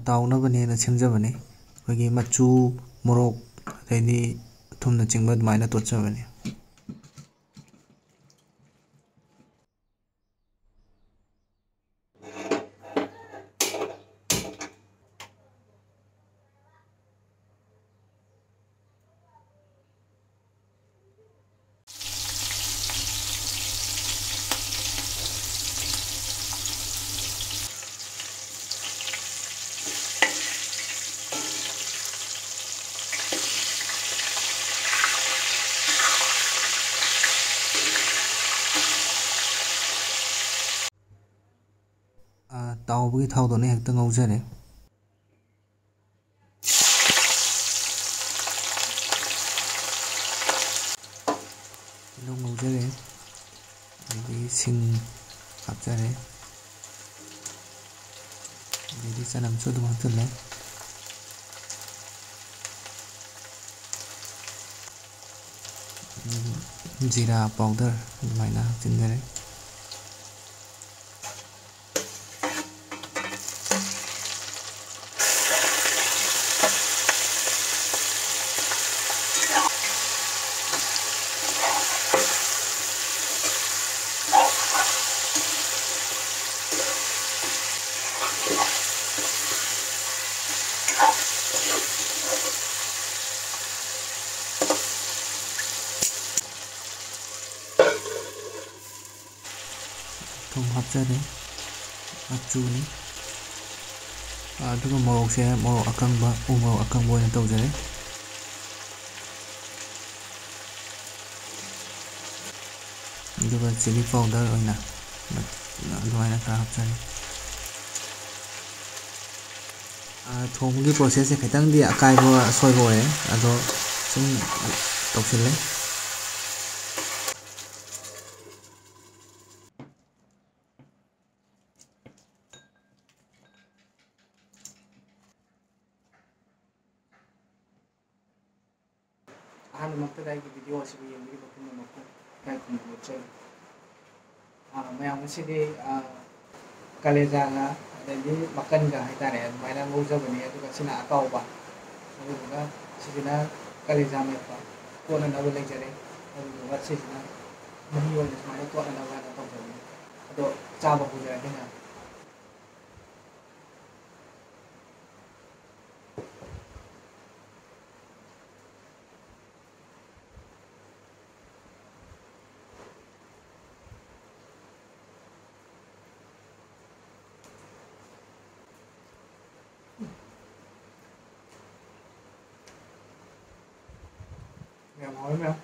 ꯇꯥꯎꯅꯕꯅꯦꯅ ꯁꯦꯝꯖꯕꯅꯤ ꯑꯩꯈꯣꯏꯒꯤ ꯃꯆꯨ ꯃꯣꯔꯣꯛ ꯑꯗꯩꯗꯤ ꯊꯨꯝꯅ ꯆꯤꯡꯕ ꯑꯗꯨꯃꯥꯏꯅ ꯇꯣꯠꯆꯕꯅꯤ ꯇꯥꯎꯕꯒꯤ ꯊꯥꯎꯗꯨꯅ ꯍꯦꯛꯇ ꯉꯧꯖꯔꯦ ꯇꯤꯜꯍꯧ ꯉꯧꯖꯔꯦ ꯑꯗꯒꯤ ꯁꯤꯡ ꯍꯥꯞꯆꯔꯦ ꯑꯗꯩꯗꯤ ꯆꯅꯝꯁꯨ ꯑꯗꯨꯝ ꯍꯥꯞꯆꯤꯜꯂꯦ ꯖꯤꯔꯥ ꯄꯥꯎꯗꯔ ꯑꯗꯨꯃꯥꯏꯅ ꯍꯥꯞꯆꯤꯟꯖꯔꯦ ꯊꯨꯝ ꯍꯥꯞꯆꯔꯦ ꯃꯆꯨꯅꯤ ꯑꯗꯨꯒ ꯃꯣꯔꯣꯛꯁꯦ ꯃꯣꯔꯣꯛ ꯑꯀꯪꯕ ꯎ ꯃꯣꯔꯣꯛ ꯑꯀꯪꯕ ꯑꯣꯏꯅ ꯇꯧꯖꯔꯦ ꯑꯗꯨꯒ ꯆꯤꯂꯤ ꯄꯥꯎꯗꯔ ꯑꯣꯏꯅ ꯑꯗꯨꯃꯥꯏꯅ ꯈꯔ ꯍꯥꯞꯆꯔꯦ ꯊꯣꯡꯕꯒꯤ ꯄ꯭ꯔꯣꯁꯦꯁꯁꯦ ꯈꯤꯇꯪꯗꯤ ꯑꯀꯥꯏꯕ ꯑꯁꯣꯏꯕ ꯑꯣꯏꯔꯦ ꯑꯗꯣ ꯁꯨꯝ ꯇꯧꯁꯤꯜꯂꯦ ꯑꯍꯥꯟꯕꯃꯛꯇꯗ ꯑꯩꯒꯤ ꯚꯤꯗꯤꯑꯣ ꯑꯁꯤꯕꯨ ꯌꯦꯡꯕꯤꯔꯤꯕ ꯄꯨꯝꯅꯃꯛꯄꯨ ꯏꯀꯥꯏ ꯈꯨꯝꯅꯕ ꯅꯣꯠꯆꯔꯤ ꯃꯌꯥꯝ ꯉꯁꯤꯗꯤ ꯀꯂꯦꯖꯥꯒ ꯑꯗꯩꯗꯤ ꯃꯀꯟꯒ ꯍꯥꯏꯇꯥꯔꯦ ꯑꯗꯨꯃꯥꯏꯅ ꯉꯧꯖꯕꯅꯤ ꯑꯗꯨꯒ ꯁꯤꯅ ꯑꯇꯥꯎꯕ ꯑꯗꯨꯗꯨꯒ ꯁꯤꯁꯤꯅ ꯀꯂꯦꯖꯥ ꯃꯦꯠꯄ ꯇꯣꯠꯅꯅꯕ ꯂꯩꯖꯔꯦ ꯑꯗꯨꯗꯨꯒ ꯁꯤꯁꯤꯅ ꯃꯍꯤ ꯑꯣꯏꯅ ꯁꯨꯃꯥꯏꯅ ꯇꯣꯠꯅꯅꯕ ꯍꯥꯏꯅ ꯇꯧꯖꯕꯅꯤ ꯑꯗꯣ ꯆꯥꯕ ꯍꯧꯖꯔꯒꯦ ꯃꯌꯥꯝ ꯌꯥꯝ ꯍꯥꯎꯋꯤ ꯃꯌꯥꯝ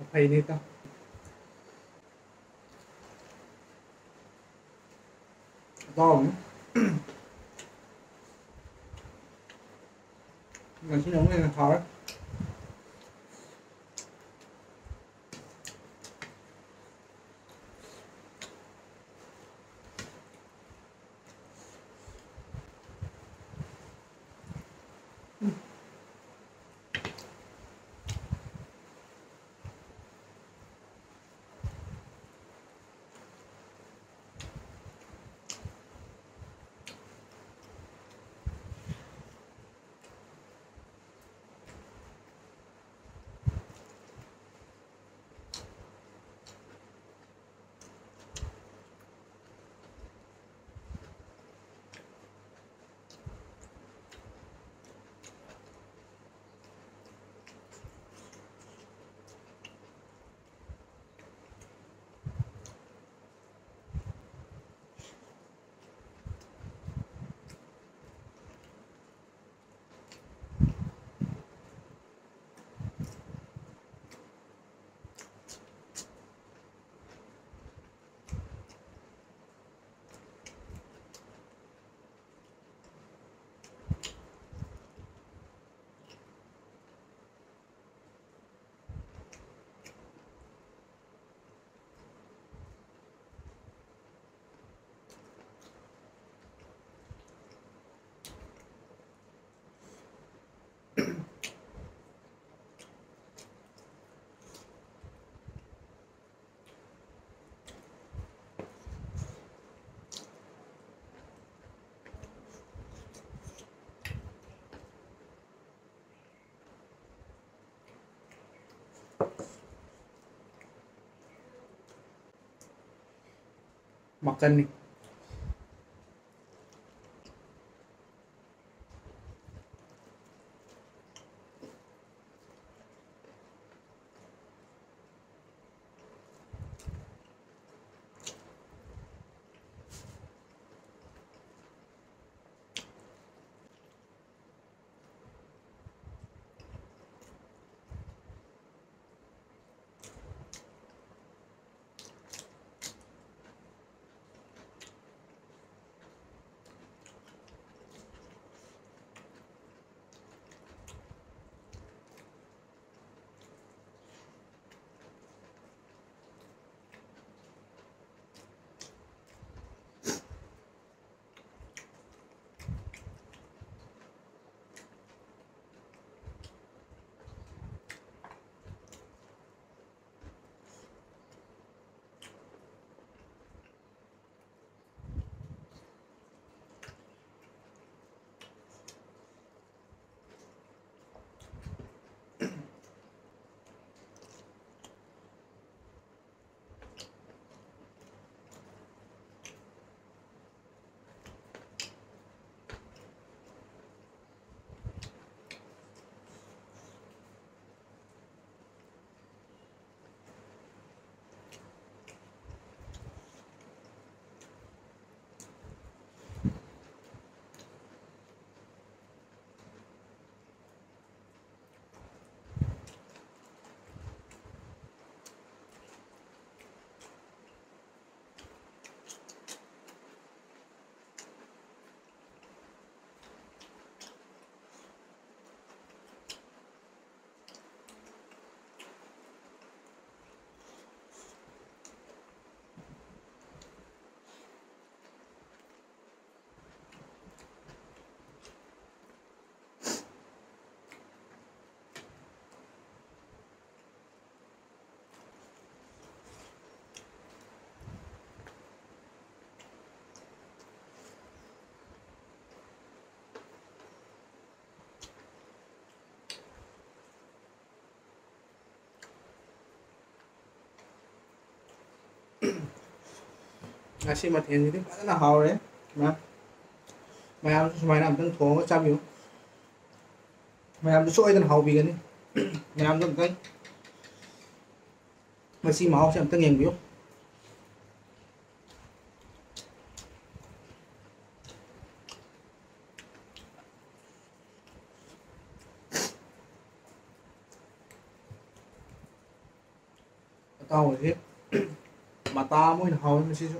ꯐꯩꯅꯦ ꯏꯇꯥꯎ ꯏꯇꯥꯎ ꯉꯁꯤꯅ ꯑꯃꯨꯛ ꯍꯦꯟꯅ ꯍꯥꯎꯔꯦ ꯃꯈꯟꯅꯤ ꯉꯁꯤ ꯃꯊꯦꯜꯁꯤꯗꯤ ꯐꯖꯅ ꯍꯥꯎꯔꯦ ꯃꯌꯥꯝꯁꯨ ꯁꯨꯃꯥꯏꯅ ꯑꯝꯇꯪ ꯊꯣꯡꯉꯒ ꯆꯥꯕꯤꯌꯨ ꯃꯌꯥꯝꯁꯨ ꯁꯣꯏꯗꯅ ꯍꯥꯎꯕꯤꯒꯅꯤ ꯃꯌꯥꯝꯁꯨ ꯑꯝꯇꯪ ꯃꯁꯤ ꯃꯍꯥꯎꯁꯦ ꯑꯝꯇꯪ ꯌꯦꯡꯕꯤꯌꯨ ꯑꯇꯥꯎꯕꯁꯤ ꯃꯇꯥ ꯑꯃ ꯑꯣꯏꯅ ꯍꯥꯎꯋꯤ ꯃꯁꯤꯁꯨ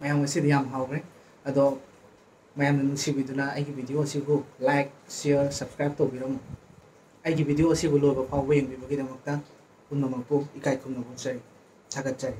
ꯃꯌꯥꯝ ꯉꯁꯤꯗꯤ ꯌꯥꯝ ꯍꯥꯎꯈ꯭ꯔꯦ ꯑꯗꯣ ꯃꯌꯥꯝꯅ ꯅꯨꯡꯁꯤꯕꯤꯗꯨꯅ ꯑꯩꯒꯤ ꯚꯤꯗꯤꯑꯣ ꯑꯁꯤꯕꯨ ꯂꯥꯏꯛ ꯁꯤꯌꯔ ꯁꯕꯁꯀ꯭ꯔꯥꯏꯕ ꯇꯧꯕꯤꯔꯝꯃꯨ ꯑꯩꯒꯤ ꯚꯤꯗꯤꯑꯣ ꯑꯁꯤꯕꯨ ꯂꯣꯏꯕ ꯐꯥꯎꯕ ꯌꯦꯡꯕꯤꯕꯒꯤꯗꯃꯛꯇ ꯄꯨꯝꯅꯃꯛꯄꯨ ꯏꯀꯥꯏ ꯈꯨꯝꯅꯕ ꯎꯠꯆꯔꯤ ꯊꯥꯒꯠꯆꯔꯤ